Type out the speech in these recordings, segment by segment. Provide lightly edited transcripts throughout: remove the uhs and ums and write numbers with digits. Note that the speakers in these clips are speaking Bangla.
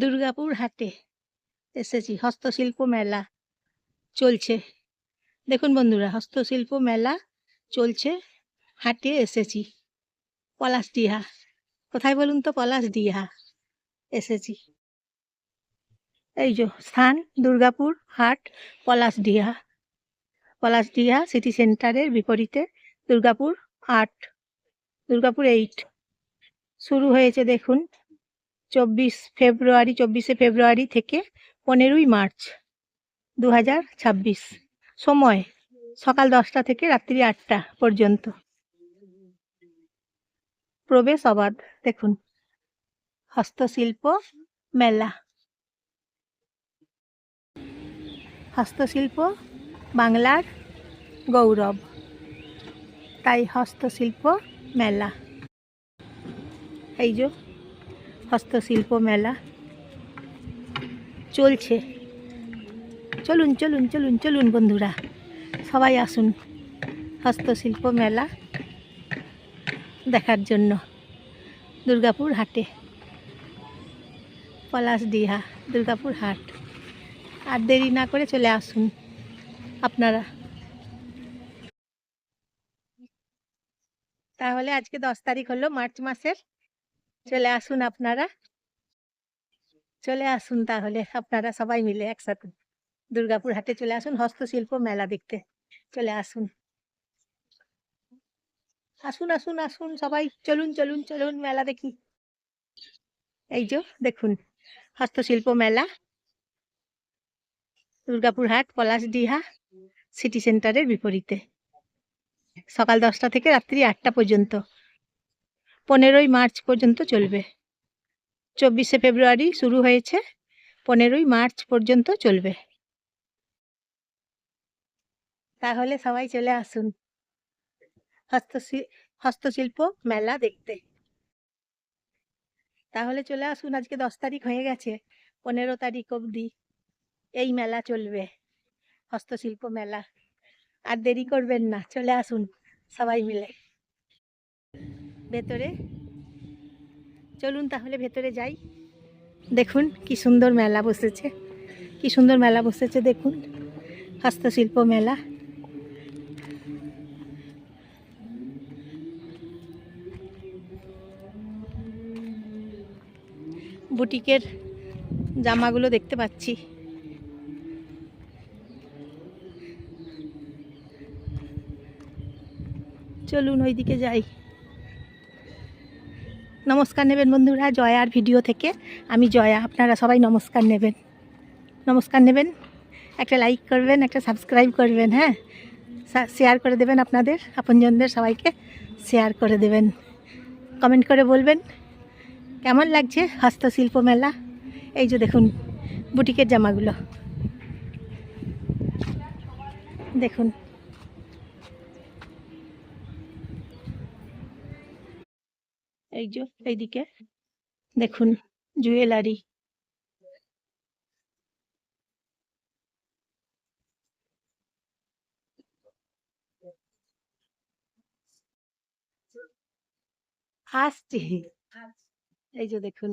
দুর্গাপুর হাটে এসেছি। হস্তশিল্প মেলা চলছে। দেখুন বন্ধুরা, হস্তশিল্প মেলা চলছে, হাটে এসেছি। পলাশডিহা, কোথায় বলুন তো? পলাশডিহা এসেছি। এই যে স্থান দুর্গাপুর হাট, পলাশডিহা। পলাশডিহা সিটি সেন্টারের বিপরীতে দুর্গাপুর 8, দুর্গাপুর 8 শুরু হয়েছে। দেখুন 24শে ফেব্রুয়ারি থেকে 15ই মার্চ 2026। সময় সকাল 10টা থেকে রাত্রি 8টা পর্যন্ত। প্রবেশ অবাধ। দেখুন হস্তশিল্প মেলা। হস্তশিল্প বাংলার গৌরব, তাই হস্তশিল্প মেলা। এই যে হস্তশিল্প মেলা চলছে। চলুন চলুন চলুন চলুন বন্ধুরা, সবাই আসুন হস্তশিল্প মেলা দেখার জন্য দুর্গাপুর হাটে। পলাশডিহা দুর্গাপুর হাট। আর দেরি না করে চলে আসুন আপনারা। তাহলে আজকে 10 তারিখ হলো মার্চ মাসের। চলে আসুন আপনারা, চলে আসুন তাহলে আপনারা সবাই মিলে একসাথে দুর্গাপুর হাটে চলে আসুন হস্তশিল্প মেলা দেখতে। চলে আসুন, আসুন আসুন আসুন সবাই, চলুন চলুন চলুন মেলা দেখি। এই যে দেখুন হস্তশিল্প মেলা, দুর্গাপুর হাট, পলাশডিহা সিটি সেন্টারের বিপরীতে। সকাল 10টা থেকে রাত্রি 8টা পর্যন্ত, 15ই মার্চ পর্যন্ত চলবে। 24শে ফেব্রুয়ারি শুরু হয়েছে, 15ই মার্চ পর্যন্ত চলবে। তাহলে সবাই চলে আসুন হস্তশিল্প মেলা দেখতে। তাহলে চলে আসুন, আজকে 10 তারিখ হয়ে গেছে, 15 তারিখ অবধি এই মেলা চলবে, হস্তশিল্প মেলা। আর দেরি করবেন না, চলে আসুন সবাই মিলে ভেতরে। চলুন তাহলে ভেতরে যাই। দেখুন কি সুন্দর মেলা বসেছে, কি সুন্দর মেলা বসেছে। দেখুন হস্তশিল্প মেলা। বুটিকের জামাগুলো দেখতে পাচ্ছি। চলুন ওইদিকে যাই। নমস্কার নেবেন বন্ধুরা, জয়ার ভিডিও থেকে। আমি জয়া, আপনারা সবাই নমস্কার নেবেন, নমস্কার নেবেন। একটা লাইক করবেন, একটা সাবস্ক্রাইব করবেন, হ্যাঁ, শেয়ার করে দেবেন, আপনাদের আপনজনদের সবাইকে শেয়ার করে দেবেন। কমেন্ট করে বলবেন কেমন লাগছে হস্তশিল্প মেলা। এই যে দেখুন বুটিকের জামাগুলো দেখুন। এই যে এইদিকে দেখুন জুয়েলারি। আসছে, এই যে দেখুন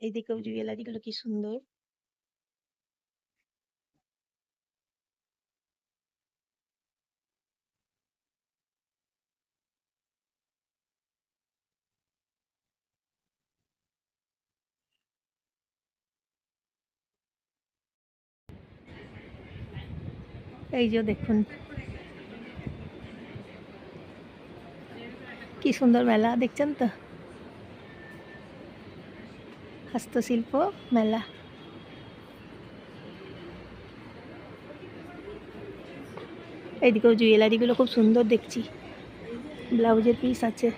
এইদিকেও জুয়েলারিগুলো কি সুন্দর। এই যে দেখুন কি সুন্দর মেলা, দেখছেন তো? হস্তশিল্প মেলা। এইদিকেও জুয়েলারিগুলো খুব সুন্দর দেখছি, ব্লাউজের পিস আছে।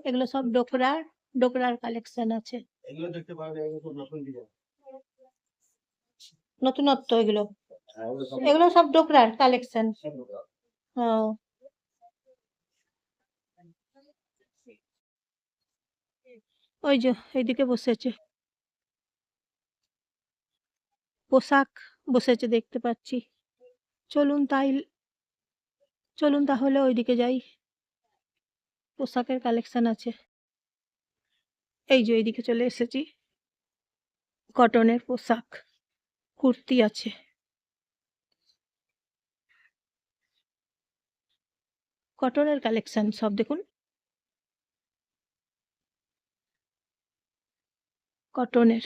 এগুলো সব ডোকরার কালেকশন আছে। এগুলো দেখতে পারবে, নতুনত্ব এগুলো, এগুলো সব ডোকরার কালেকশন। হ্যাঁ ওই যে এইদিকে বসেছে, পোশাক বসেছে দেখতে পাচ্ছি। চলুন তাই, চলুন তাহলে ওইদিকে যাই, পোশাকের কালেকশন আছে। এই যে এইদিকে চলে এসেছি, কটনের পোশাক, কুর্তি আছে। কটনের কালেকশন সব দেখুন, কটনের।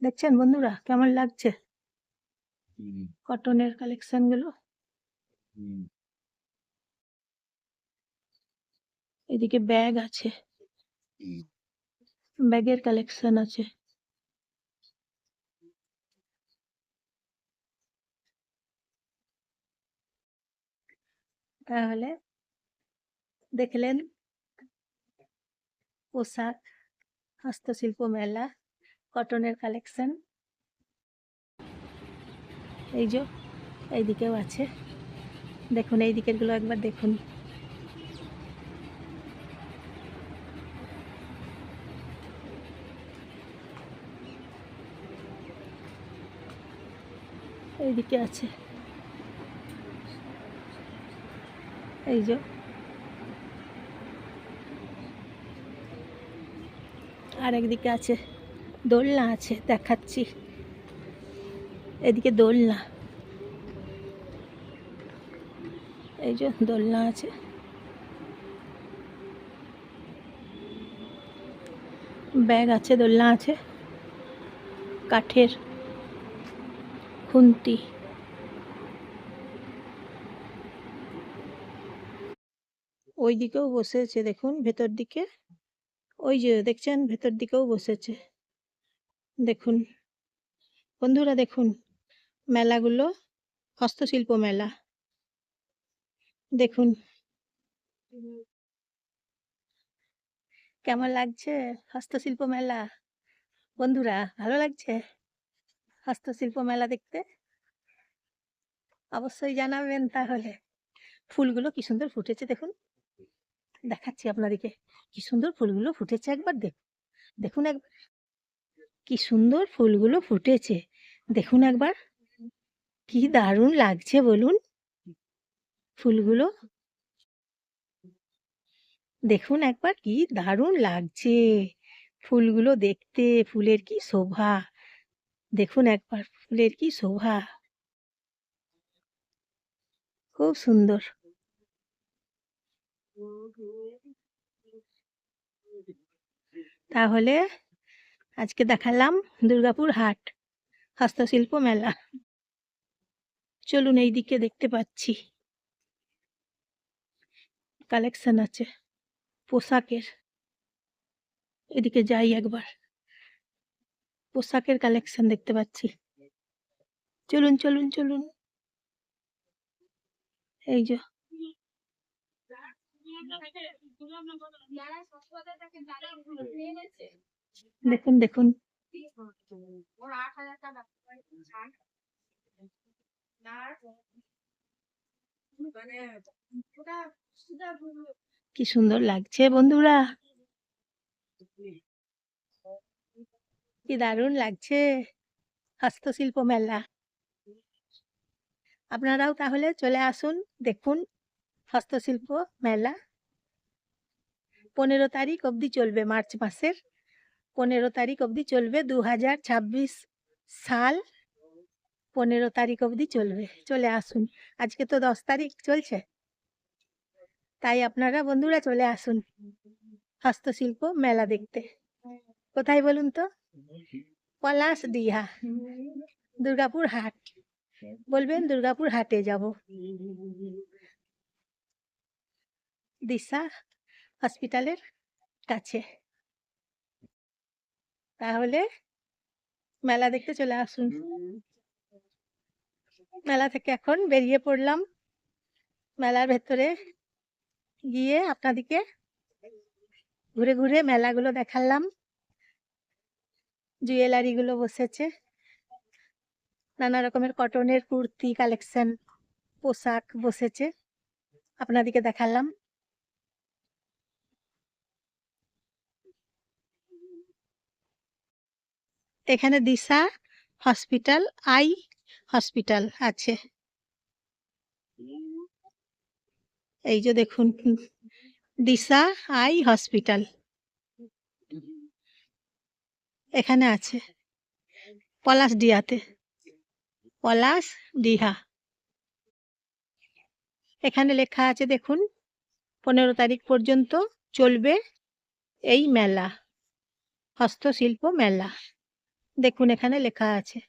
দেখছেন বন্ধুরা কেমন লাগছে কটনের কালেকশন গুলো? এদিকে ব্যাগ আছে, ব্যাগের কালেকশন আছে। তাহলে দেখলেন পোশাক, হস্তশিল্প মেলা, কটনের কালেকশন। এই যে এইদিকেও আছে, দেখুন এই দিকের গুলো একবার দেখুন। এইদিকে আছে, এই যে আর একদিকে আছে, দোলনা আছে দেখাচ্ছি। এদিকে দোলনা, এই যে দোলনা আছে। ব্যাগ আছে, দোলনা আছে, কাঠের খুন্তি। ওই দিকেও বসেছে দেখুন, ভেতর দিকে ওই যে দেখছেন, ভেতর দিকেও বসেছে। দেখুন বন্ধুরা, দেখুন মেলাগুলো, হস্তশিল্প মেলা দেখুন কেমন লাগছে। হস্তশিল্প মেলা বন্ধুরা, ভালো লাগছে হস্তশিল্প মেলা দেখতে? অবশ্যই জানাবেন তাহলে। ফুলগুলো কি সুন্দর ফুটেছে দেখুন, দেখাচ্ছি আপনাদেরকে কি সুন্দর ফুলগুলো ফুটেছে, একবার দেখুন একবার কি সুন্দর ফুলগুলো ফুটেছে, দেখুন একবার কি দারুণ লাগছে বলুন ফুলগুলো, দেখুন একবার কি দারুণ লাগছে ফুলগুলো দেখতে, ফুলের কি শোভা, দেখুন একবার ফুলের কি শোভা, খুব সুন্দর। তাহলে আজকে দেখালাম দুর্গাপুর হাট, হস্তশিল্প মেলা। চলুন এই দিকে দেখতে পাচ্ছি কালেকশন আছে পোশাকের, এদিকে যাই একবার, পোশাকের কালেকশন দেখতে পাচ্ছি। চলুন চলুন চলুন, এই যে দেখুন দেখুন কি সুন্দর লাগছে বন্ধুরা, কি দারুণ লাগছে হস্তশিল্প মেলা। আপনারাও তাহলে চলে আসুন, দেখুন হস্তশিল্প মেলা। 15 তারিখ অবধি চলবে, মার্চ মাসের 15 তারিখ অবধি চলবে, 2026 সাল 15 তারিখ অবধি চলবে। চলে আসুন, আজকে তো 10 তারিখ চলছে, তাই আপনারা বন্ধুরা চলে আসুন হস্তশিল্প মেলা দেখতে। কোথায় বলুন তো? পলাশ ডিহা, দুর্গাপুর হাট, বলবেন দুর্গাপুর হাটে যাব, দিশা হসপিটালের কাছে। তাহলে মেলা দেখতে চলে আসুন। মেলা থেকে এখন বেরিয়ে পড়লাম, মেলার ভেতরে গিয়ে আপনাদেরকে ঘুরে ঘুরে মেলাগুলো দেখালাম, জুয়েলারি গুলো বসেছে, নানা রকমের কটনের কুর্তি কালেকশন, পোশাক বসেছে, আপনাদেরকে দেখালাম। এখানে দিশা হসপিটাল, আই হসপিটাল আছে। এই যে দেখুন, দিশা আই হসপিটাল এখানে আছে পলাশডিহাতে, পলাশডিহা। এখানে লেখা আছে দেখুন, 15 তারিখ পর্যন্ত চলবে এই মেলা, হস্তশিল্প মেলা। দেখুন এখানে লেখা আছে।